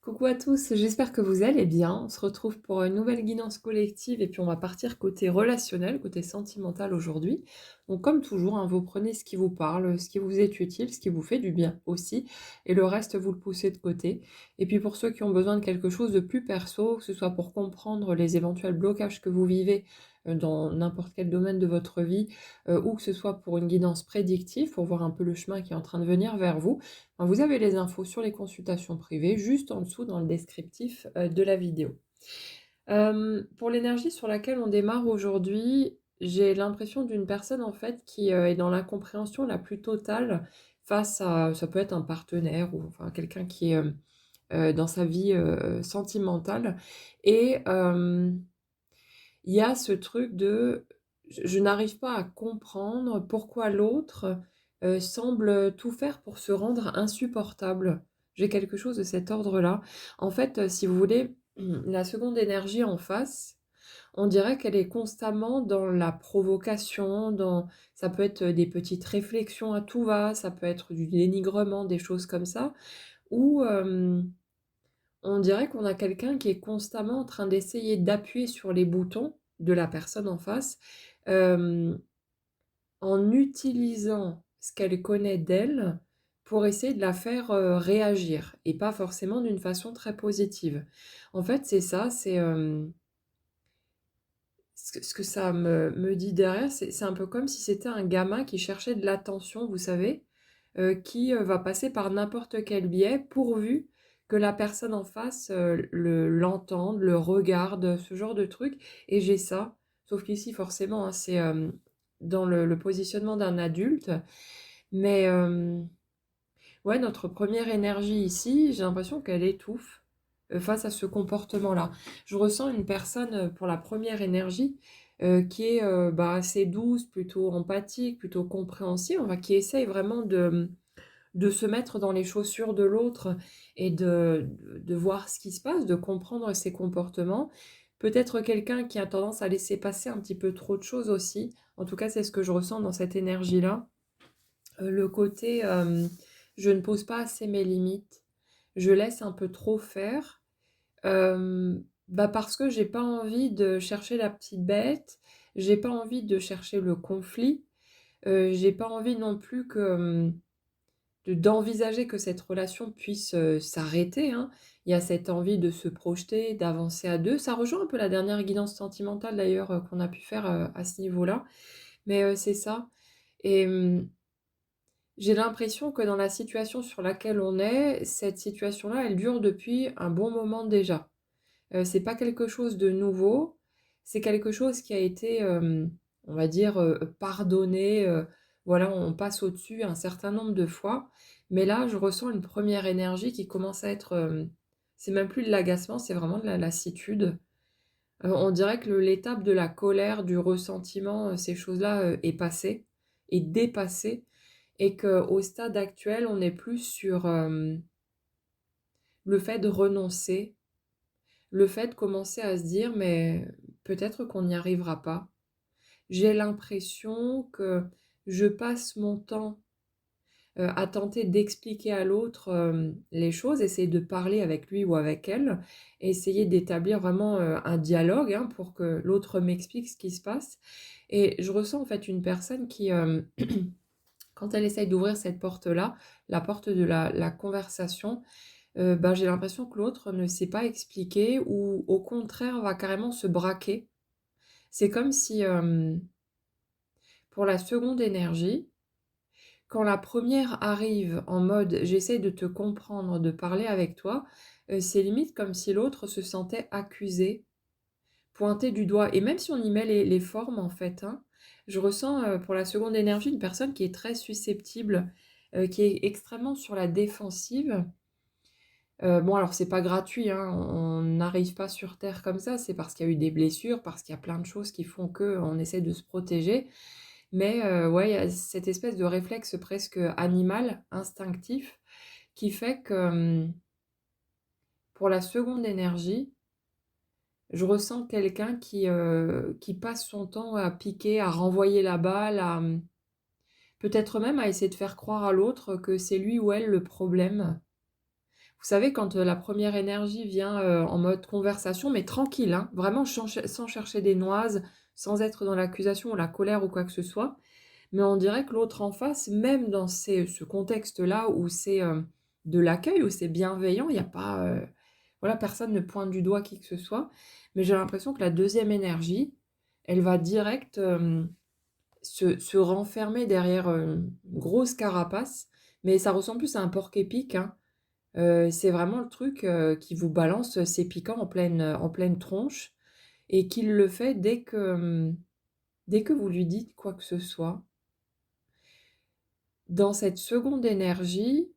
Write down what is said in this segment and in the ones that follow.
Coucou à tous, j'espère que vous allez bien. On se retrouve pour une nouvelle guidance collective et puis on va partir côté relationnel, côté sentimental aujourd'hui. Donc comme toujours, hein, vous prenez ce qui vous parle, ce qui vous est utile, ce qui vous fait du bien aussi, et le reste vous le poussez de côté. Et puis pour ceux qui ont besoin de quelque chose de plus perso, que ce soit pour comprendre les éventuels blocages que vous vivez dans n'importe quel domaine de votre vie, ou que ce soit pour une guidance prédictive, pour voir un peu le chemin qui est en train de venir vers vous, vous avez les infos sur les consultations privées juste en dessous dans le descriptif de la vidéo. Pour l'énergie sur laquelle on démarre aujourd'hui, j'ai l'impression d'une personne en fait qui est dans l'incompréhension la plus totale face à, ça peut être un partenaire ou enfin quelqu'un qui est dans sa vie sentimentale. Et il y a ce truc de je n'arrive pas à comprendre pourquoi l'autre, semble tout faire pour se rendre insupportable. J'ai quelque chose de cet ordre-là. En fait, si vous voulez, la seconde énergie en face, on dirait qu'elle est constamment dans la provocation, dans ça peut être des petites réflexions à tout va, ça peut être du dénigrement, des choses comme ça, ou on dirait qu'on a quelqu'un qui est constamment en train d'essayer d'appuyer sur les boutons de la personne en face, hem, en utilisant ce qu'elle connaît d'elle pour essayer de la faire, réagir et pas forcément d'une façon très positive. En fait, c'est ça, c'est, ce que ça me dit derrière, c'est un peu comme si c'était un gamin qui cherchait de l'attention, vous savez? Qui, va passer par n'importe quel biais pourvu que la personne en face, l'entende, le regarde, ce genre de truc et j'ai ça. Sauf qu'ici forcément, hein, c'est, dans le positionnement d'un adulte. Mais, ouais, notre première énergie ici, j'ai l'impression qu'elle étouffe, face à ce comportement-là. Je ressens une personne, pour la première énergie, qui est, bah, assez douce, plutôt empathique, plutôt compréhensive, enfin qui essaye vraiment de se mettre dans les chaussures de l'autre et de voir ce qui se passe, de comprendre ses comportements. Peut-être quelqu'un qui a tendance à laisser passer un petit peu trop de choses aussi. En tout cas, c'est ce que je ressens dans cette énergie-là. Le côté, je ne pose pas assez mes limites, je laisse un peu trop faire, bah, parce que j'ai pas envie de chercher la petite bête, j'ai pas envie de chercher le conflit, j'ai pas envie non plus que, d'envisager que cette relation puisse, s'arrêter, hein. Il y a cette envie de se projeter, d'avancer à 2. Ça rejoint un peu la dernière guidance sentimentale d'ailleurs, qu'on a pu faire, à ce niveau-là. Mais, c'est ça et j'ai l'impression que dans la situation sur laquelle on est, cette situation-là, elle dure depuis un bon moment déjà. C'est pas quelque chose de nouveau, c'est quelque chose qui a été, on va dire, pardonné, voilà, on passe au-dessus un certain nombre de fois. Mais là, je ressens une première énergie qui commence à être, c'est même plus de l'agacement, c'est vraiment de la lassitude. On dirait que l'étape de la colère, du ressentiment, ces choses-là, est passée, est dépassée et qu'au stade actuel, on est plus sur, le fait de renoncer. Le fait de commencer à se dire: «Mais peut-être qu'on n'y arrivera pas». J'ai l'impression que je passe mon temps, à tenter d'expliquer à l'autre, les choses, essayer de parler avec lui ou avec elle, essayer d'établir vraiment, un dialogue, hein, pour que l'autre m'explique ce qui se passe et je ressens en fait une personne qui, quand elle essaye d'ouvrir cette porte-là, la porte de la conversation, ben, j'ai l'impression que l'autre ne sait pas expliquer ou au contraire va carrément se braquer. C'est comme si, pour la seconde énergie, quand la première arrive en mode: «J'essaie de te comprendre, de parler avec toi», c'est limite comme si l'autre se sentait accusé, pointé du doigt et même si on y met les formes en fait, hein, je ressens, pour la seconde énergie, une personne qui est très susceptible, qui est extrêmement sur la défensive. Bon alors c'est pas gratuit, hein, on n'arrive pas sur terre comme ça, c'est parce qu'il y a eu des blessures, parce qu'il y a plein de choses qui font qu'on essaie de se protéger. Mais, ouais, il y a cette espèce de réflexe presque animal, instinctif, qui fait que, pour la seconde énergie, je ressens quelqu'un qui passe son temps à piquer, à renvoyer la balle, à, peut-être même à essayer de faire croire à l'autre que c'est lui ou elle le problème. Vous savez quand, la première énergie vient, en mode conversation, mais tranquille, hein, vraiment sans chercher des noises, sans être dans l'accusation ou la colère ou quoi que ce soit. Mais on dirait que l'autre en face, même dans ce contexte-là où c'est, de l'accueil, où c'est bienveillant, il y a pas, voilà, personne ne pointe du doigt qui que ce soit. Mais j'ai l'impression que la deuxième énergie, elle va direct, se renfermer derrière, une grosse carapace. Mais ça ressemble plus à un porc-épic, hein. C'est vraiment le truc, qui vous balance, ses piquants en pleine tronche et qu'il le fait dès que vous lui dites quoi que ce soit. Dans cette seconde énergie,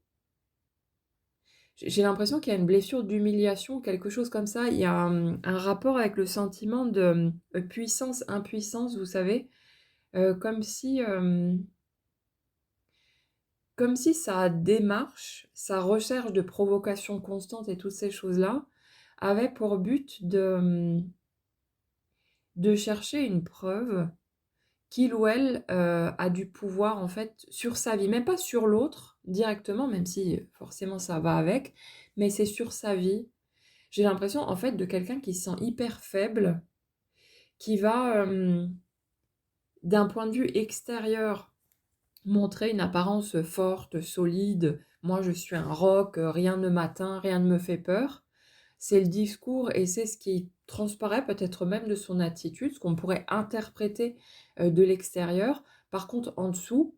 j'ai l'impression qu'il y a une blessure d'humiliation, quelque chose comme ça. Il y a, un rapport avec le sentiment de, puissance, impuissance, vous savez? Comme si, comme si sa démarche, sa recherche de provocation constante et toutes ces choses-là, avait pour but de chercher une preuve qu'il ou elle, a du pouvoir en fait sur sa vie. Même pas sur l'autre directement, même si forcément ça va avec, mais c'est sur sa vie. J'ai l'impression en fait de quelqu'un qui se sent hyper faible, qui va, d'un point de vue extérieur, montrer une apparence forte, solide. «Moi je suis un roc, rien ne m'atteint, rien ne me fait peur». C'est le discours et c'est ce qui transparaît peut-être même de son attitude, ce qu'on pourrait interpréter, de l'extérieur. Par contre, en dessous,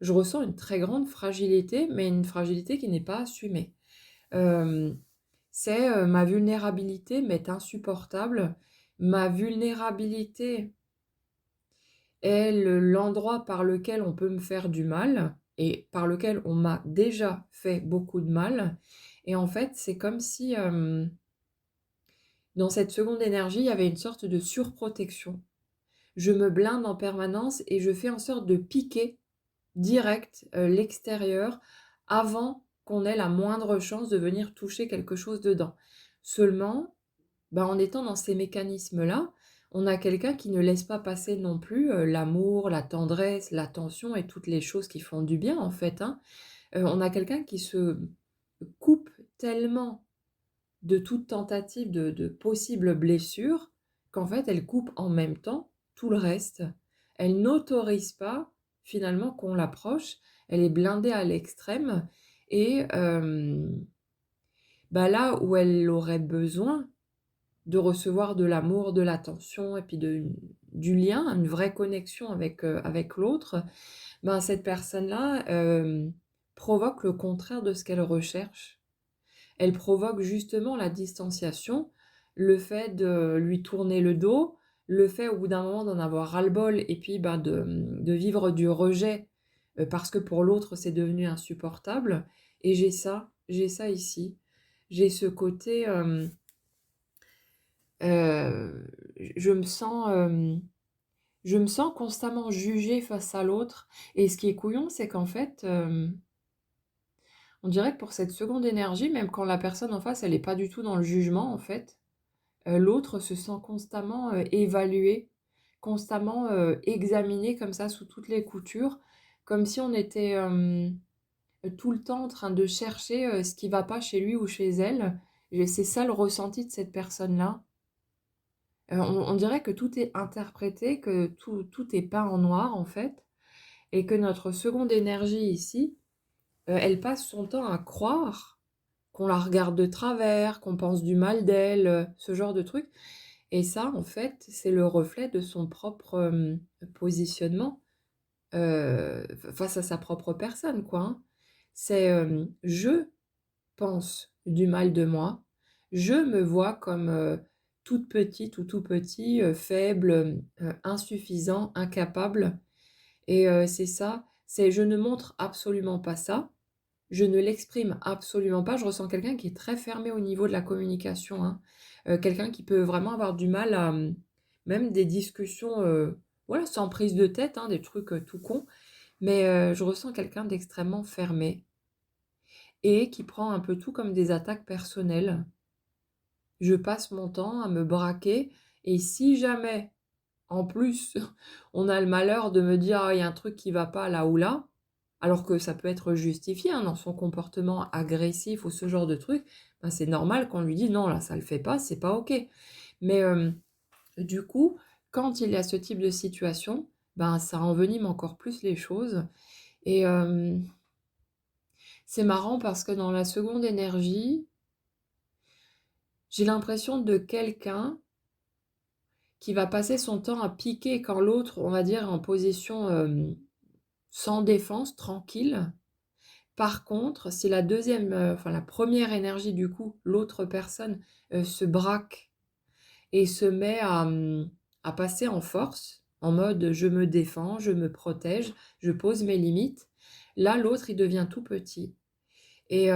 je ressens une très grande fragilité, mais une fragilité qui n'est pas assumée. Hem, c'est, ma vulnérabilité m'est insupportable. Ma vulnérabilité est l'endroit par lequel on peut me faire du mal et par lequel on m'a déjà fait beaucoup de mal et en fait, c'est comme si, dans cette seconde énergie, il y avait une sorte de surprotection. Je me blinde en permanence et je fais en sorte de piquer direct, l'extérieur avant qu'on ait la moindre chance de venir toucher quelque chose dedans. Seulement, bah, en étant dans ces mécanismes-là, on a quelqu'un qui ne laisse pas passer non plus, l'amour, la tendresse, l'attention et toutes les choses qui font du bien en fait, hein. On a quelqu'un qui se coupe tellement de toute tentative de possible blessure, qu'en fait, elle coupe en même temps tout le reste. Elle n'autorise pas, finalement, qu'on l'approche. Elle est blindée à l'extrême et bah, là où elle aurait besoin de recevoir de l'amour, de l'attention et puis du lien, une vraie connexion avec l'autre, ben, cette personne-là, provoque le contraire de ce qu'elle recherche. Elle provoque justement la distanciation, le fait de lui tourner le dos, le fait au bout d'un moment d'en avoir ras-le-bol et puis, bah, de vivre du rejet, parce que pour l'autre c'est devenu insupportable et j'ai ça ici. J'ai ce côté, je me sens, je me sens constamment jugée face à l'autre et ce qui est couillon, c'est qu'en fait, on dirait que pour cette seconde énergie, même quand la personne en face, elle est pas du tout dans le jugement en fait, l'autre se sent constamment, évalué, constamment, examiné comme ça sous toutes les coutures, comme si on était, tout le temps en train de chercher, ce qui va pas chez lui ou chez elle et c'est ça le ressenti de cette personne-là. On dirait que tout est interprété, que tout est peint en noir en fait et que notre seconde énergie ici, elle passe son temps à croire qu'on la regarde de travers, qu'on pense du mal d'elle, ce genre de truc et ça, en fait, c'est le reflet de son propre, positionnement, face à sa propre personne, quoi, hein. C'est, je pense du mal de moi, je me vois comme, toute petite ou tout petit, faible, insuffisant, incapable et c'est ça, c'est je ne montre absolument pas ça. Je ne l'exprime absolument pas. Je ressens quelqu'un qui est très fermé au niveau de la communication, hein. Quelqu'un qui peut vraiment avoir du mal à, même des discussions, voilà, sans prise de tête, hein, des trucs, tout cons. Mais, je ressens quelqu'un d'extrêmement fermé et qui prend un peu tout comme des attaques personnelles. Je passe mon temps à me braquer et si jamais, en plus, on a le malheur de me dire: «Ah, il y a un truc qui va pas là ou là», alors que ça peut être justifié, hein, dans son comportement agressif ou ce genre de truc, ben, c'est normal qu'on lui dise: «Non, là, ça le fait pas, c'est pas OK». Mais, du coup, quand il y a ce type de situation, ben, ça envenime encore plus les choses et c'est marrant parce que dans la seconde énergie, j'ai l'impression de quelqu'un qui va passer son temps à piquer quand l'autre, on va dire, est en position, sans défense, tranquille. Par contre, si la deuxième, enfin la première énergie du coup, l'autre personne, se braque et se met à passer en force, en mode: «Je me défends, je me protège, je pose mes limites». Là, l'autre, il devient tout petit et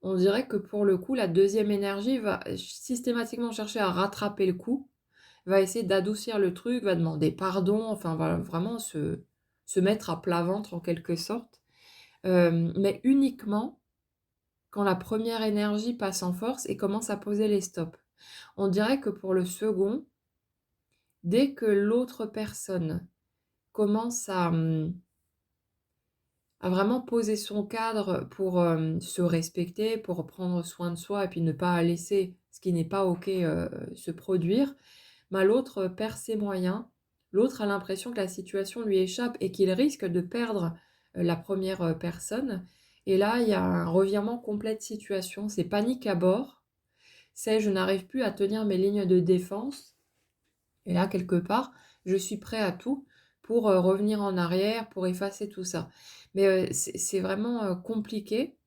on dirait que pour le coup, la deuxième énergie va systématiquement chercher à rattraper le coup, va essayer d'adoucir le truc, va demander pardon, enfin va vraiment se mettre à plat ventre en quelque sorte, mais uniquement quand la première énergie passe en force et commence à poser les stops. On dirait que pour le second, dès que l'autre personne commence à vraiment poser son cadre pour, se respecter, pour prendre soin de soi et puis ne pas laisser ce qui n'est pas OK, se produire, bah, l'autre perd ses moyens. L'autre a l'impression que la situation lui échappe et qu'il risque de perdre, la première personne et là, il y a un revirement complet de situation. C'est panique à bord, c'est: «Je n'arrive plus à tenir mes lignes de défense» et là, quelque part, je suis prêt à tout pour, revenir en arrière, pour effacer tout ça. Mais, c'est vraiment, compliqué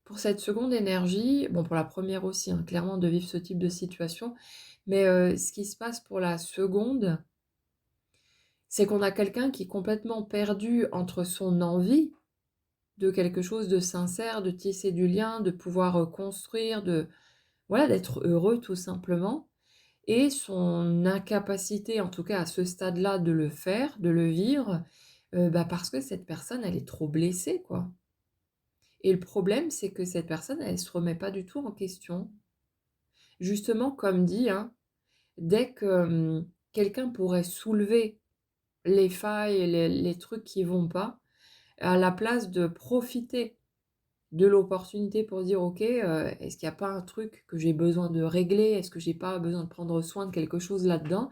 pour cette seconde énergie, bon pour la première aussi, hein, clairement de vivre ce type de situation, mais, ce qui se passe pour la seconde, c'est qu'on a quelqu'un qui est complètement perdu entre son envie de quelque chose de sincère, de tisser du lien, de pouvoir, construire, de voilà, d'être heureux tout simplement et son incapacité, en tout cas à ce stade-là, de le faire, de le vivre, bah, parce que cette personne, elle est trop blessée, quoi et le problème, c'est que cette personne, elle se remet pas du tout en question. Justement, comme dit, hein, dès que, quelqu'un pourrait soulever les failles et les trucs qui vont pas, à la place de profiter de l'opportunité pour dire: «OK, est-ce qu'il y a pas un truc que j'ai besoin de régler? Est-ce que j'ai pas besoin de prendre soin de quelque chose là-dedans?»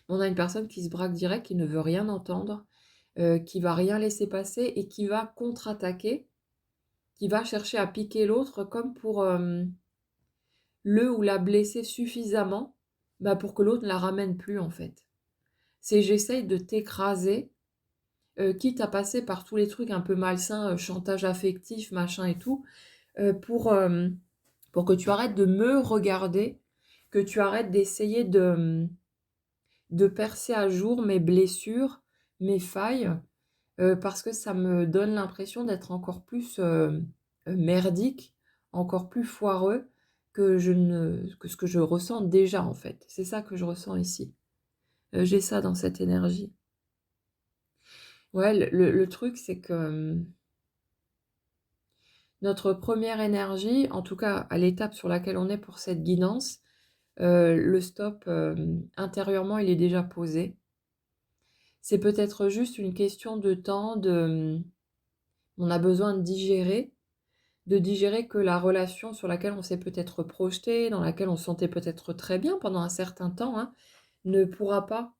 On a une personne qui se braque direct, qui ne veut rien entendre, qui va rien laisser passer et qui va contre-attaquer, qui va chercher à piquer l'autre comme pour, le ou la blesser suffisamment, bah, pour que l'autre ne la ramène plus, en fait. C'est: «J'essaye de t'écraser, quitte à passer par tous les trucs un peu malsains, chantage affectif, machin et tout, pour que tu arrêtes de me regarder, que tu arrêtes d'essayer de percer à jour mes blessures, mes failles, parce que ça me donne l'impression d'être encore plus, merdique, encore plus foireux que ce que je ressens déjà, en fait. C'est ça que je ressens ici. J'ai ça dans cette énergie. Ouais, le truc, c'est que, notre première énergie, en tout cas à l'étape sur laquelle on est pour cette guidance, le stop, intérieurement, il est déjà posé. C'est peut-être juste une question de temps, on a besoin de digérer que la relation sur laquelle on s'est peut-être projeté, dans laquelle on se sentait peut-être très bien pendant un certain temps, hein, ne pourra pas,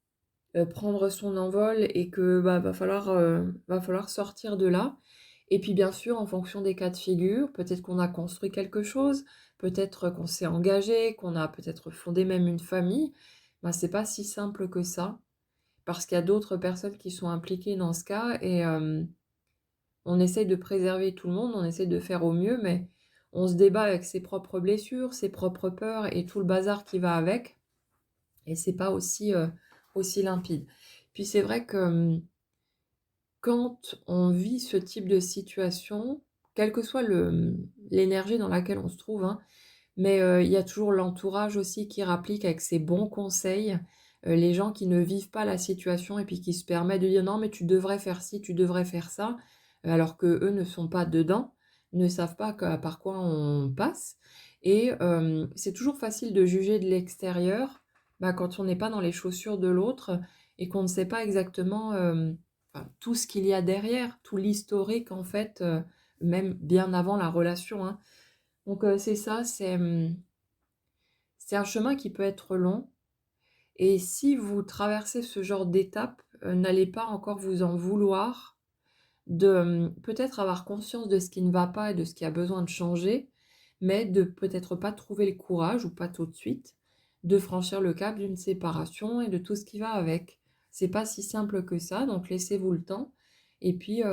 prendre son envol et que, bah, va falloir sortir de là et puis bien sûr en fonction des cas de figure, peut-être qu'on a construit quelque chose, peut-être qu'on s'est engagé, qu'on a peut-être fondé même une famille, bah, c'est pas si simple que ça. Parce qu'il y a d'autres personnes qui sont impliquées dans ce cas et on essaye de préserver tout le monde, on essaie de faire au mieux, mais on se débat avec ses propres blessures, ses propres peurs et tout le bazar qui va avec et c'est pas aussi, aussi limpide. Puis c'est vrai que, quand on vit ce type de situation, quelle que soit l'énergie dans laquelle on se trouve, hein, mais il y a toujours l'entourage aussi qui rapplique avec ses bons conseils, les gens qui ne vivent pas la situation et puis qui se permettent de dire: «Non mais tu devrais faire ci, tu devrais faire ça», alors qu'eux ne sont pas dedans, ne savent pas par quoi on passe et c'est toujours facile de juger de l'extérieur, bah, quand on n'est pas dans les chaussures de l'autre et qu'on ne sait pas exactement, enfin, tout ce qu'il y a derrière, tout l'historique en fait, même bien avant la relation, hein. Donc c'est ça, c'est un chemin qui peut être long et si vous traversez ce genre d'étape, n'allez pas encore vous en vouloir de, peut-être avoir conscience de ce qui ne va pas et de ce qui a besoin de changer, mais de peut-être pas trouver le courage, ou pas tout de suite, de franchir le cap d'une séparation et de tout ce qui va avec. C'est pas si simple que ça, donc laissez-vous le temps et puis,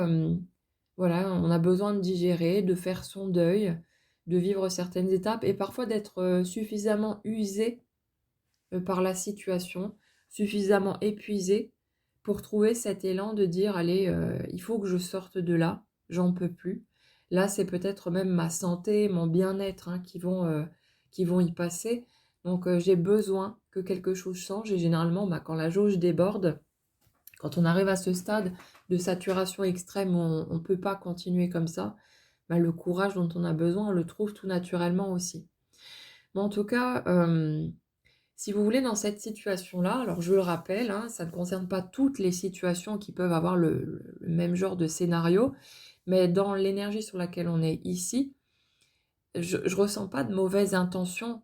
voilà, on a besoin de digérer, de faire son deuil, de vivre certaines étapes et parfois d'être, suffisamment usé par la situation, suffisamment épuisé pour trouver cet élan de dire: «Allez, il faut que je sorte de là, j'en peux plus». Là, c'est peut-être même ma santé, mon bien-être, hein, qui vont y passer. Donc, j'ai besoin que quelque chose change et généralement, bah, quand la jauge déborde, quand on arrive à ce stade de saturation extrême où on ne peut pas continuer comme ça, bah, le courage dont on a besoin, on le trouve tout naturellement aussi. Mais en tout cas, si vous voulez, dans cette situation-là, alors je le rappelle, hein, ça ne concerne pas toutes les situations qui peuvent avoir le même genre de scénario, mais dans l'énergie sur laquelle on est ici, je ressens pas de mauvaises intentions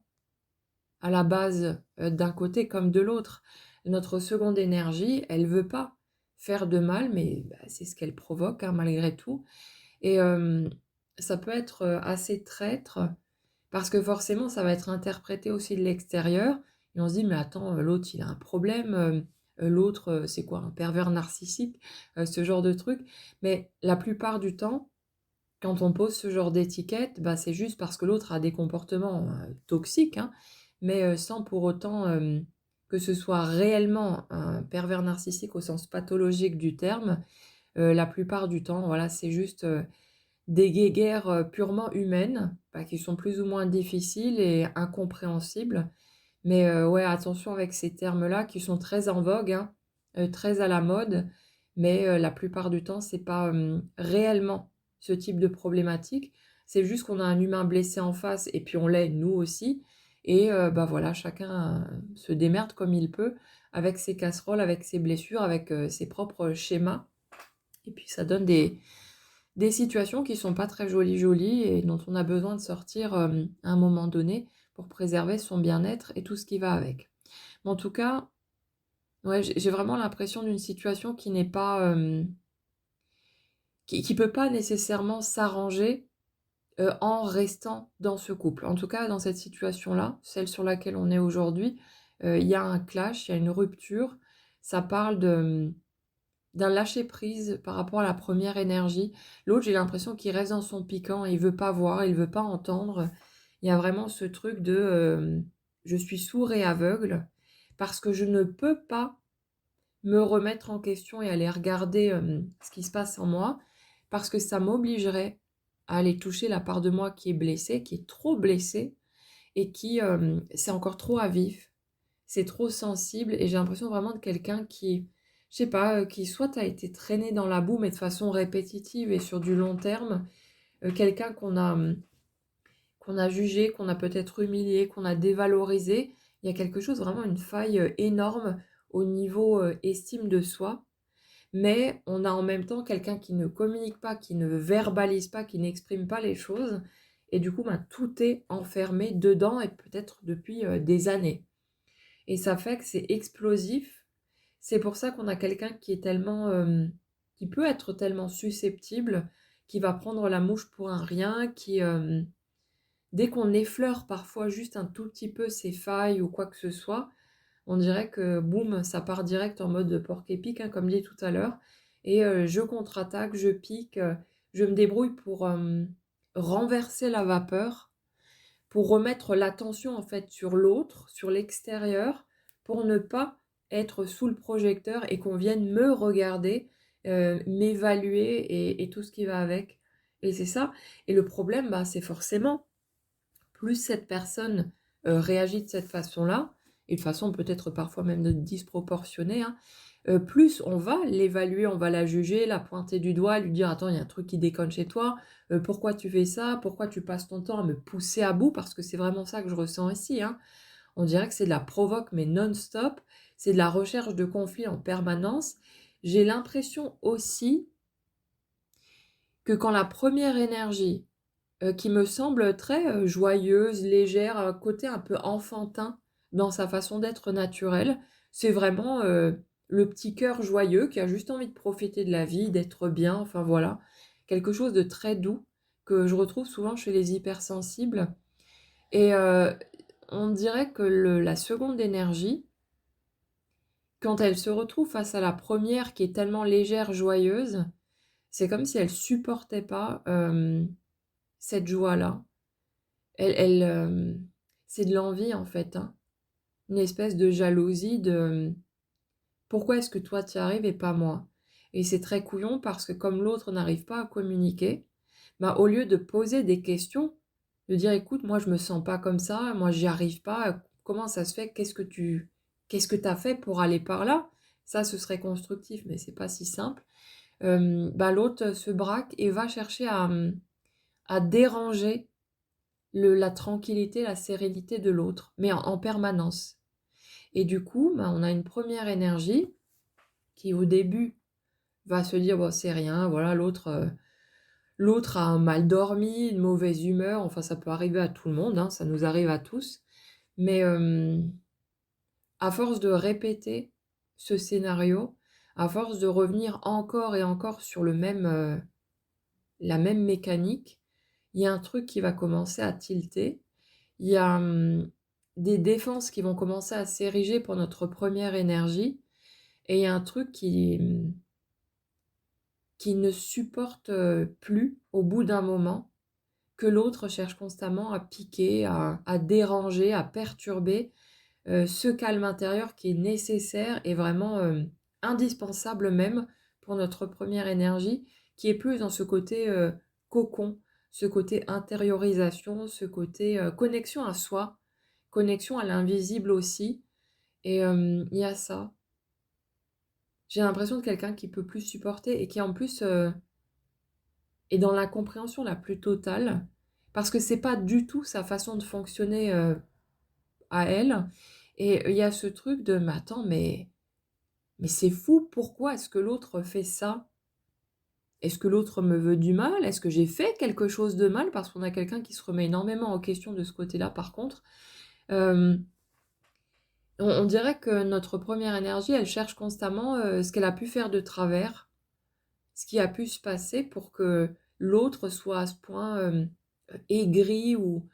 à la base, d'un côté comme de l'autre. Notre seconde énergie, elle veut pas faire de mal, mais bah, c'est ce qu'elle provoque, hein, malgré tout et ça peut être, assez traître parce que forcément, ça va être interprété aussi de l'extérieur et on se dit: «Mais attends, l'autre il a un problème, l'autre, c'est quoi, un pervers narcissique?» Ce genre de truc. Mais la plupart du temps, quand on pose ce genre d'étiquette, bah, c'est juste parce que l'autre a des comportements, toxiques, hein, mais sans pour autant, que ce soit réellement un pervers narcissique au sens pathologique du terme. La plupart du temps, voilà, c'est juste, des guéguerres, purement humaines, bah, qui sont plus ou moins difficiles et incompréhensibles. Mais, ouais, attention avec ces termes-là qui sont très en vogue, hein, très à la mode, mais, la plupart du temps, c'est pas, réellement ce type de problématique. C'est juste qu'on a un humain blessé en face et puis on l'est nous aussi et bah, voilà, chacun, se démerde comme il peut avec ses casseroles, avec ses blessures, avec, ses propres schémas et puis ça donne des situations qui sont pas très jolies, jolies et dont on a besoin de sortir, à un moment donné pour préserver son bien-être et tout ce qui va avec. Mais en tout cas, ouais, j'ai vraiment l'impression d'une situation qui n'est pas, qui peut pas nécessairement s'arranger, en restant dans ce couple. En tout cas, dans cette situation-là, celle sur laquelle on est aujourd'hui, il y a un clash, il y a une rupture. Ça parle de, d'un lâcher prise par rapport à la première énergie. L'autre, j'ai l'impression qu'il reste dans son piquant, il veut pas voir, il veut pas entendre. Il y a vraiment ce truc de, je suis sourd et aveugle parce que je ne peux pas me remettre en question et aller regarder, ce qui se passe en moi, parce que ça m'obligerait à aller toucher la part de moi qui est blessée, qui est trop blessée et qui, c'est encore trop à vif. C'est trop sensible et j'ai l'impression vraiment de quelqu'un qui, je sais pas, qui soit a été traîné dans la boue, mais de façon répétitive et sur du long terme, quelqu'un qu'on a jugé, qu'on a peut-être humilié, qu'on a dévalorisé. Il y a quelque chose, vraiment une faille, énorme au niveau, estime de soi, mais on a en même temps quelqu'un qui ne communique pas, qui ne verbalise pas, qui n'exprime pas les choses et du coup, ben, tout est enfermé dedans et peut-être depuis, des années. Et ça fait que c'est explosif. C'est pour ça qu'on a quelqu'un qui est tellement, qui peut être tellement susceptible, qui va prendre la mouche pour un rien, qui, dès qu'on effleure parfois juste un tout petit peu ses failles ou quoi que ce soit, on dirait que boum, ça part direct en mode porc-épic, hein, comme dit tout à l'heure et je contre-attaque, je pique, je me débrouille pour, renverser la vapeur pour remettre l'attention en fait sur l'autre, sur l'extérieur, pour ne pas être sous le projecteur et qu'on vienne me regarder, m'évaluer et tout ce qui va avec et c'est ça et le problème, bah, c'est forcément plus cette personne, réagit de cette façon-là et de façon peut-être parfois même de disproportionnée, hein, plus on va l'évaluer, on va la juger, la pointer du doigt, lui dire: «Attends, il y a un truc qui déconne chez toi, pourquoi tu fais ça? Pourquoi tu passes ton temps à me pousser à bout?» parce que c'est vraiment ça que je ressens ici, hein. On dirait que c'est de la provoque mais non-stop, c'est de la recherche de conflit en permanence. J'ai l'impression aussi que quand la première énergie, qui me semble très, joyeuse, légère, côté un peu enfantin dans sa façon d'être naturelle, c'est vraiment, le petit cœur joyeux qui a juste envie de profiter de la vie, d'être bien, enfin voilà. Quelque chose de très doux que je retrouve souvent chez les hypersensibles et on dirait que le la seconde énergie, quand elle se retrouve face à la première qui est tellement légère, joyeuse, c'est comme si elle supportait pas, cette joie-là. C'est de l'envie en fait, hein. Une espèce de jalousie de, «Pourquoi est-ce que toi tu y arrives et pas moi?» Et c'est très couillon parce que comme l'autre n'arrive pas à communiquer, bah, au lieu de poser des questions, de dire: «Écoute, moi je me sens pas comme ça, moi j'y arrive pas, comment ça se fait? Qu'est-ce que tu as fait pour aller par là?» Ça, ce serait constructif, mais c'est pas si simple. Bah, l'autre, se braque et va chercher à déranger la tranquillité, la sérénité de l'autre, mais en permanence. Et du coup, bah, on a une première énergie qui, au début, va se dire: «Bon, c'est rien, voilà, l'autre a mal dormi, une mauvaise humeur», enfin, ça peut arriver à tout le monde, hein, ça nous arrive à tous. Mais, à force de répéter ce scénario, à force de revenir encore et encore sur la même mécanique, il y a un truc qui va commencer à tilter. Il y a, des défenses qui vont commencer à s'ériger pour notre première énergie et il y a un truc qui ne supporte, plus au bout d'un moment, que l'autre cherche constamment à piquer, à déranger, à perturber, ce calme intérieur qui est nécessaire et vraiment, indispensable même pour notre première énergie, qui est plus dans ce côté, cocon, ce côté intériorisation, ce côté, connexion à soi, connexion à l'invisible aussi et il y a ça. J'ai l'impression de quelqu'un qui peut plus supporter et qui en plus, est dans l'incompréhension la plus totale, parce que c'est pas du tout sa façon de fonctionner, à elle et il y a ce truc de: «Mais attends, mais c'est fou, pourquoi est-ce que l'autre fait ça? Est-ce que l'autre me veut du mal? Est-ce que j'ai fait quelque chose de mal?» Parce qu'on a quelqu'un qui se remet énormément en question de ce côté-là par contre. Hem, on dirait que notre première énergie, elle cherche constamment, ce qu'elle a pu faire de travers, ce qui a pu se passer pour que l'autre soit à ce point, aigri ou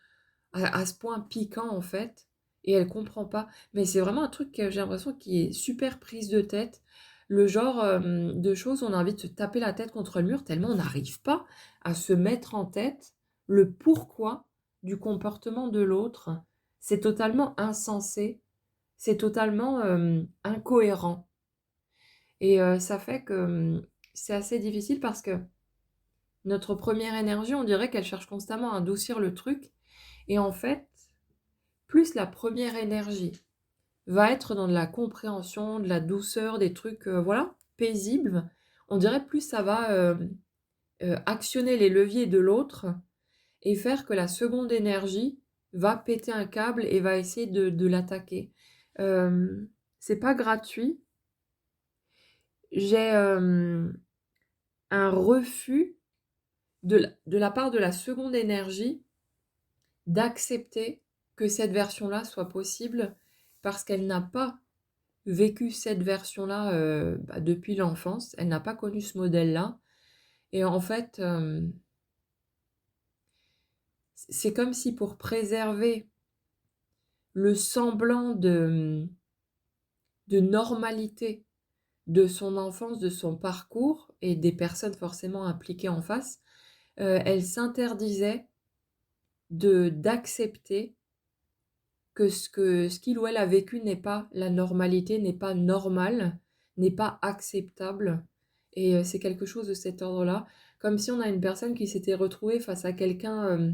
à ce point piquant, en fait et elle comprend pas. Mais c'est vraiment un truc que j'ai l'impression qui est super prise de tête. Le genre, de choses où on a envie de se taper la tête contre le mur tellement on n'arrive pas à se mettre en tête le pourquoi du comportement de l'autre. C'est totalement insensé, c'est totalement, incohérent et ça fait que, c'est assez difficile parce que notre première énergie, on dirait qu'elle cherche constamment à adoucir le truc et en fait, plus la première énergie va être dans de la compréhension, de la douceur, des trucs, voilà, paisibles, on dirait plus ça va, actionner les leviers de l'autre et faire que la seconde énergie va péter un câble et va essayer de l'attaquer. C'est pas gratuit. J'ai, un refus de la part de la seconde énergie d'accepter que cette version-là soit possible parce qu'elle n'a pas vécu cette version-là, bah, depuis l'enfance. Elle n'a pas connu ce modèle-là et en fait, c'est comme si pour préserver le semblant de normalité de son enfance, de son parcours et des personnes forcément impliquées en face, elle s'interdisait d'accepter que ce qu'il ou elle a vécu n'est pas la normalité, n'est pas normal, n'est pas acceptable et c'est quelque chose de cet ordre-là. Comme si on a une personne qui s'était retrouvée face à quelqu'un,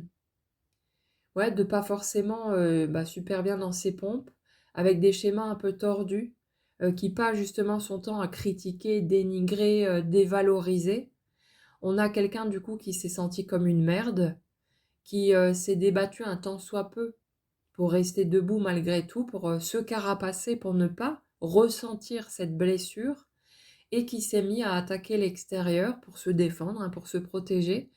ouais, de pas forcément, bah, super bien dans ses pompes, avec des schémas un peu tordus, qui passe justement son temps à critiquer, dénigrer, dévaloriser. On a quelqu'un du coup qui s'est senti comme une merde, qui, s'est débattu un tant soit peu pour rester debout malgré tout, pour, se carapacer, pour ne pas ressentir cette blessure et qui s'est mis à attaquer l'extérieur pour se défendre, hein, pour se protéger,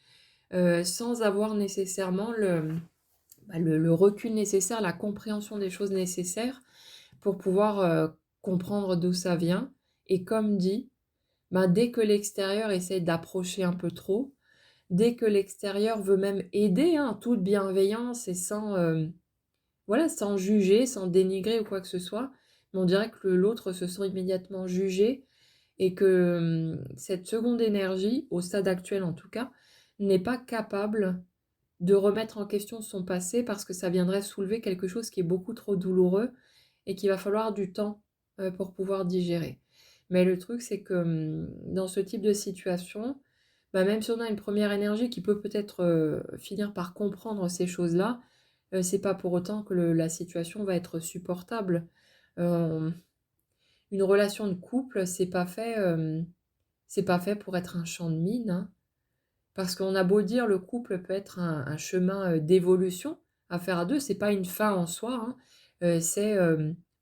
sans avoir nécessairement le recul nécessaire, la compréhension des choses nécessaires pour pouvoir, comprendre d'où ça vient. Et comme dit, ben, dès que l'extérieur essaie d'approcher un peu trop, dès que l'extérieur veut même aider, hein, en toute bienveillance et sans, voilà, sans juger, sans dénigrer ou quoi que ce soit, mais on dirait que l'autre se sent immédiatement jugé et que, cette seconde énergie, au stade actuel en tout cas, n'est pas capable de remettre en question son passé parce que ça viendrait soulever quelque chose qui est beaucoup trop douloureux et qu'il va falloir du temps, pour pouvoir digérer. Mais le truc, c'est que, dans ce type de situation, bah, même si on a une première énergie qui peut peut-être, finir par comprendre ces choses-là, c'est pas pour autant que la situation va être supportable. Hem, une relation de couple, c'est pas fait pour être un champ de mines, hein. Parce qu'on a beau dire le couple peut être un chemin, d'évolution à faire à 2, c'est pas une fin en soi, hein. C'est,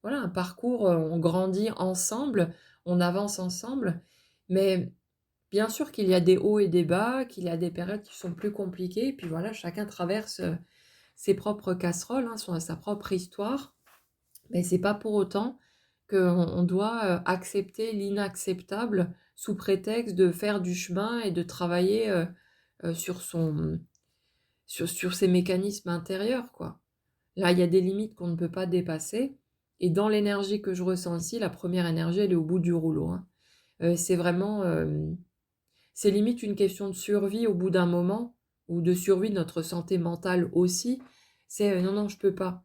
voilà, un parcours, on grandit ensemble, on avance ensemble. Mais bien sûr qu'il y a des hauts et des bas, qu'il y a des périodes qui sont plus compliquées et puis voilà, chacun traverse, ses propres casseroles, hein, sa propre histoire. Mais c'est pas pour autant qu'on doit, accepter l'inacceptable sous prétexte de faire du chemin et de travailler, sur sur ses mécanismes intérieurs, quoi. Là, il y a des limites qu'on ne peut pas dépasser et dans l'énergie que je ressens ici, la première énergie, elle est au bout du rouleau, hein. C'est vraiment, c'est limite une question de survie au bout d'un moment ou de survie de notre santé mentale aussi. C'est, «Non, non, je peux pas».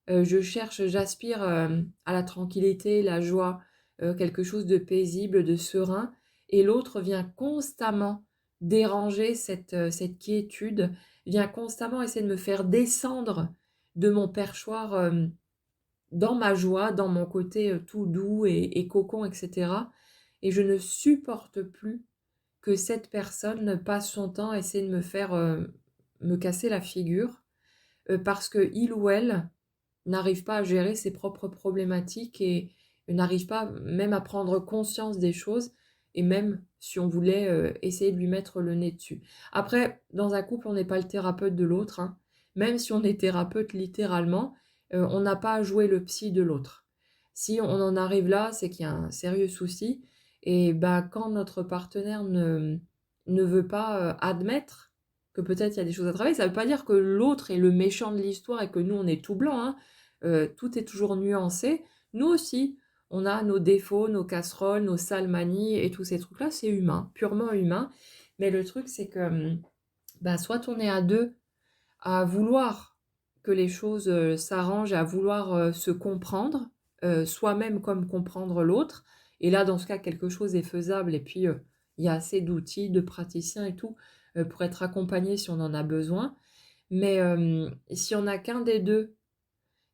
Je cherche, j'aspire, à la tranquillité, la joie, quelque chose de paisible, de serein et l'autre vient constamment déranger cette quiétude, vient constamment essayer de me faire descendre de mon perchoir, dans ma joie, dans mon côté, tout doux et cocon et cetera et je ne supporte plus que cette personne passe son temps à essayer de me faire, me casser la figure, parce qu'il ou elle n'arrive pas à gérer ses propres problématiques et n'arrive pas même à prendre conscience des choses et même si on voulait, essayer de lui mettre le nez dessus. Après, dans un couple, on n'est pas le thérapeute de l'autre, hein. Même si on est thérapeute littéralement, on n'a pas à jouer le psy de l'autre. Si on en arrive là, c'est qu'il y a un sérieux souci et bah, quand notre partenaire ne veut pas, admettre que peut-être il y a des choses à travailler, ça ne veut pas dire que l'autre est le méchant de l'histoire et que nous on est tout blanc, hein. Tout est toujours nuancé. Nous aussi, on a nos défauts, nos casseroles, nos sales manies et tous ces trucs-là, c'est humain, purement humain. Mais le truc, c'est que, bah, soit on est à 2 à vouloir que les choses, s'arrangent et à vouloir, se comprendre, soi-même comme comprendre l'autre et là, dans ce cas, quelque chose est faisable et puis, il y a assez d'outils, de praticiens et tout, pour être accompagné si on en a besoin. Mais, si on a qu'un des 2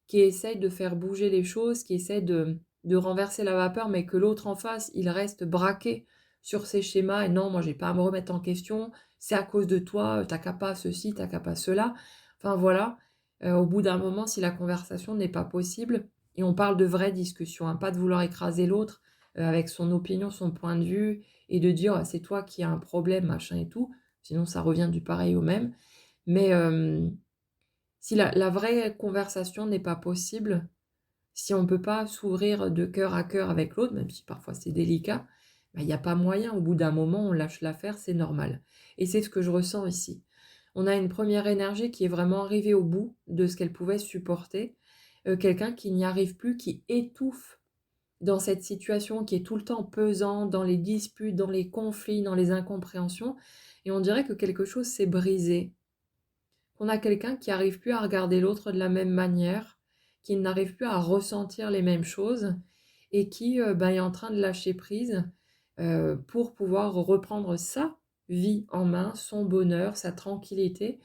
qui essaye de faire bouger les choses, qui essaie de renverser la vapeur, mais que l'autre en face, il reste braqué sur ses schémas et «Non, moi j'ai pas à me remettre en question, c'est à cause de toi, tu qu'à pas ceci, tu qu'à pas cela». Enfin voilà, au bout d'un moment, si la conversation n'est pas possible et on parle de vraies discussions, hein, pas de vouloir écraser l'autre, avec son opinion, son point de vue et de dire: «Ah, c'est toi qui as un problème, machin et tout», sinon ça revient du pareil au même. Mais, si la vraie conversation n'est pas possible, si on ne peut pas s'ouvrir de cœur à cœur avec l'autre, même si parfois c'est délicat, bah, il y a pas moyen. Au bout d'un moment, on lâche l'affaire, c'est normal et c'est ce que je ressens ici. On a une première énergie qui est vraiment arrivée au bout de ce qu'elle pouvait supporter, quelqu'un qui n'y arrive plus, qui étouffe dans cette situation, qui est tout le temps pesant, dans les disputes, dans les conflits, dans les incompréhensions et on dirait que quelque chose s'est brisé. Qu'on a quelqu'un qui arrive plus à regarder l'autre de la même manière, qui n'arrive plus à ressentir les mêmes choses et qui, bah, est en train de lâcher prise, pour pouvoir reprendre sa vie en main, son bonheur, sa tranquillité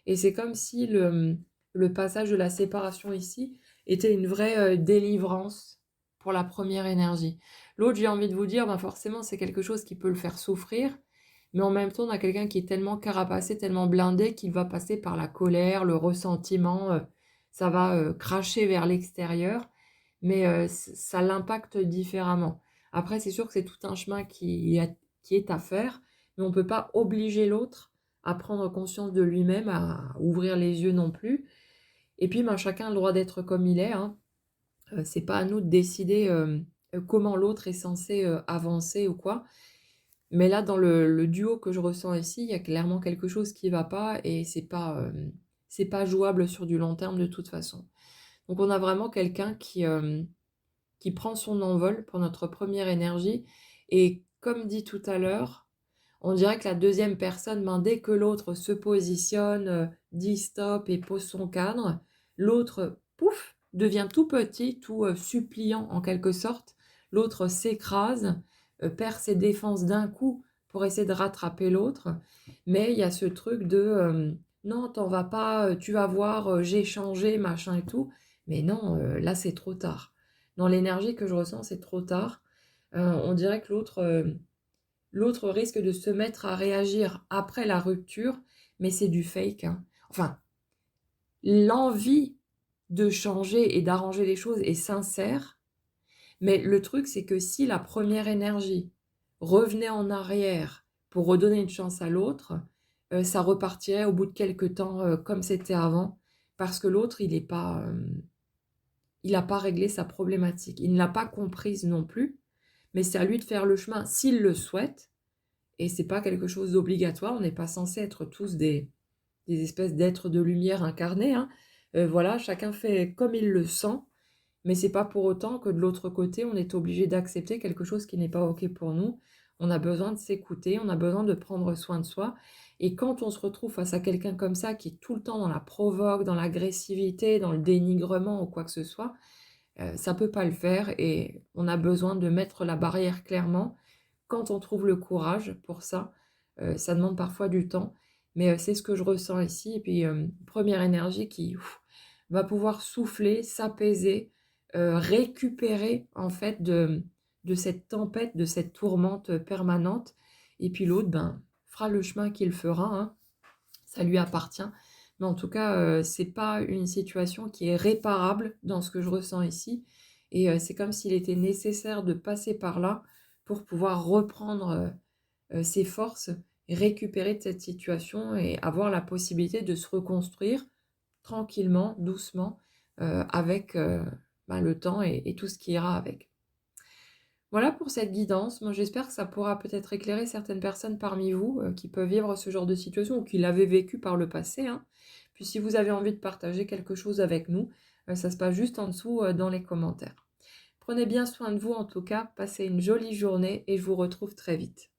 et c'est comme si le passage de la séparation ici était une vraie, délivrance pour la première énergie. L'autre, j'ai envie de vous dire, ben, forcément, c'est quelque chose qui peut le faire souffrir, mais en même temps, on a quelqu'un qui est tellement carapacé, tellement blindé qu'il va passer par la colère, le ressentiment, ça va, cracher vers l'extérieur, mais ça l'impacte différemment. Après, c'est sûr que c'est tout un chemin qui est à faire, mais on ne peut pas obliger l'autre à prendre conscience de lui-même, à ouvrir les yeux non plus. Et puis, ben, chacun a le droit d'être comme il est, hein. C'est pas à nous de décider, comment l'autre est censé, avancer ou quoi. Mais là, dans le duo que je ressens ici, il y a clairement quelque chose qui va pas et c'est pas jouable sur du long terme de toute façon. Donc on a vraiment quelqu'un qui prend son envol pour notre première énergie et comme dit tout à l'heure, on dirait que la deuxième personne, ben, dès que l'autre se positionne, dit stop et pose son cadre, l'autre, pouf, devient tout petit, tout, suppliant en quelque sorte. L'autre s'écrase, perd ses défenses d'un coup pour essayer de rattraper l'autre. Mais il y a ce truc de, «Non, t'en vas pas, tu vas voir, j'ai changé, machin et tout». Mais non, là, c'est trop tard. Dans l'énergie que je ressens, c'est trop tard. On dirait que l'autre risque de se mettre à réagir après la rupture, mais c'est du fake, hein. Enfin, l'envie de changer et d'arranger les choses est sincère, mais le truc, c'est que si la première énergie revenait en arrière pour redonner une chance à l'autre, ça repartirait au bout de quelque temps, comme c'était avant, parce que l'autre, il a pas réglé sa problématique. Il ne l'a pas comprise non plus, mais c'est à lui de faire le chemin s'il le souhaite. Et c'est pas quelque chose d'obligatoire, on n'est pas censés être tous des espèces d'êtres de lumière incarnés, hein. Voilà, chacun fait comme il le sent, mais c'est pas pour autant que de l'autre côté, on est obligé d'accepter quelque chose qui n'est pas OK pour nous. On a besoin de s'écouter, on a besoin de prendre soin de soi et quand on se retrouve face à quelqu'un comme ça, qui est tout le temps dans la provoque, dans l'agressivité, dans le dénigrement ou quoi que ce soit, ça peut pas le faire et on a besoin de mettre la barrière clairement quand on trouve le courage pour ça. Ça demande parfois du temps, mais c'est ce que je ressens ici et puis, première énergie qui va pouvoir souffler, s'apaiser, récupérer en fait de cette tempête, de cette tourmente, permanente et puis l'autre, ben, fera le chemin qu'il fera, hein, ça lui appartient. Mais en tout cas, c'est pas une situation qui est réparable dans ce que je ressens ici et c'est comme s'il était nécessaire de passer par là pour pouvoir reprendre, ses forces, récupérer de cette situation et avoir la possibilité de se reconstruire tranquillement, doucement, avec, bah, le temps et tout ce qui ira avec. Voilà pour cette guidance. Moi, j'espère que ça pourra peut-être éclairer certaines personnes parmi vous, qui peuvent vivre ce genre de situation ou qui l'avaient vécu par le passé, hein. Puis si vous avez envie de partager quelque chose avec nous, ça se passe juste en dessous, dans les commentaires. Prenez bien soin de vous en tout cas, passez une jolie journée et je vous retrouve très vite.